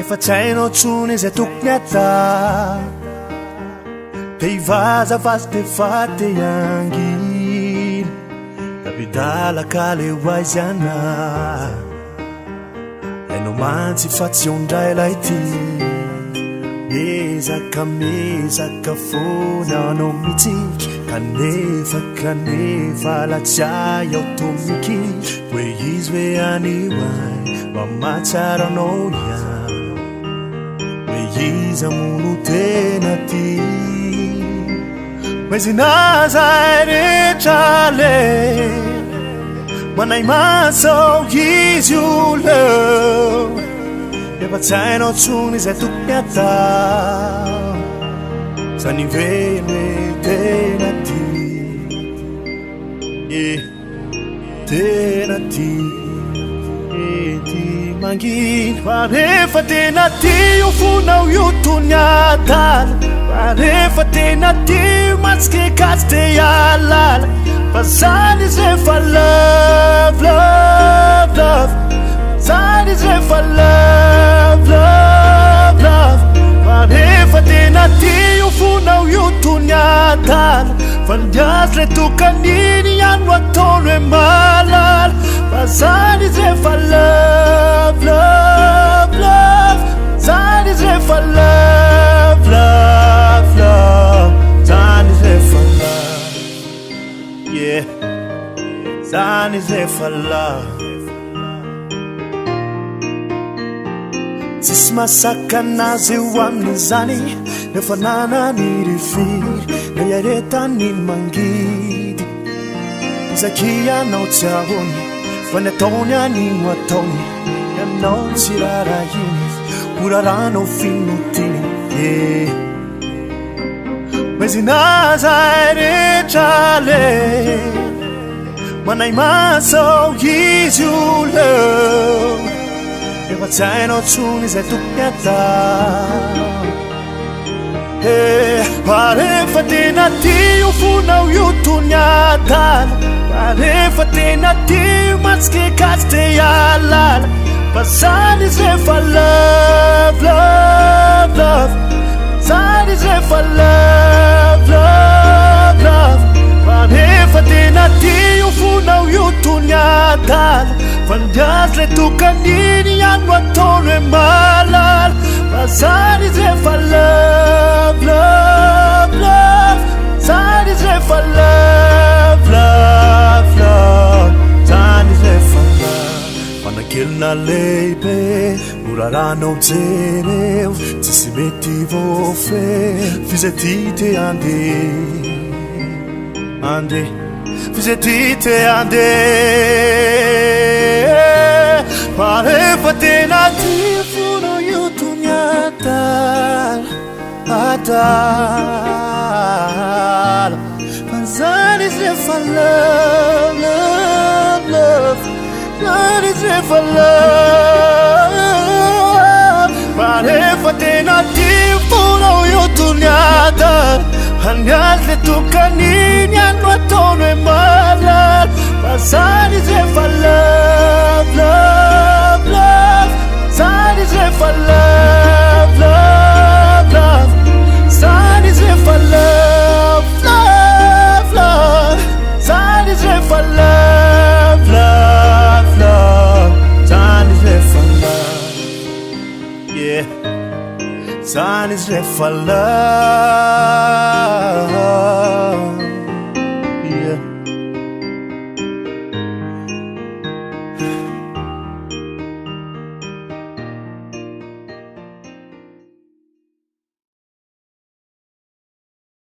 efa tsy hainao tsony izay tokony ata te hivazavazy te faty angina tapidalaka le hoaizy ana hainao mantsy fa tsy ondray ilay ty mezaka fony anao mitsy kanefa latsiay ao tomiky hoe izy hoe anioay mamatsara anao iany hoe izy amono tena ty hoe zinazay rehetra le manay masao izy io leo efa tsy hainao tsony izay tokony atao zany velo hoe tena ty tena ty ty mangina fa rehefa tena ty io fonao io tony adala fa rehefa tena ty matsika kasy te hialala fa zany izy rehefa love love love zany izy rehefa love love love fa rehefa tena ty io fonao io tony adala fa ndiazy le tokaniny ihany no ataony hoe malala fa zany izy rehefa love love love zany izy rehefa love love love zany izy rehefa love yeah zany izy rehefa love tsisy masaka anazy eo aminy zany nefa nanany rifiry na iaretany mangidy izaky ianao tsy ahony fa ny ataony anino ataony ianao tsy rarahiny oraranao finotiny hoe zinazay rehetra le manay masao izy io leo efa tsy hainao tsony izay tokony atao fa rehefa tena ty io fonao io tony adala fa rehefa tena ty matsika kasy te hialala fa zany izy rehefa love love love zany izy rehefa love love love fa rehefa tena ty io fonao io tony adala fa ndiazy le tokaniny ihany no ataony hoe malala fa zany izy rehefa love love love zany izy rehefa love love love zany izy rehefa love fanakelina lehibe oraranao jereo tsisy mety vofe fizay ty te ande fizay ty te ande fa rehefa tena ty fonao io tony adala fa zany izy rehefa love love love zany izy rehefa love fa rehefa tena ty fonao io tony adala andiazy le tokaniny ihany no ataony hoe malala fa zany izy rehefa love love love zany izy rehefa love love love zany izy rehefa love love love zany izy rehefa love love love zany izy rehefa love yeah zany izy rehefa love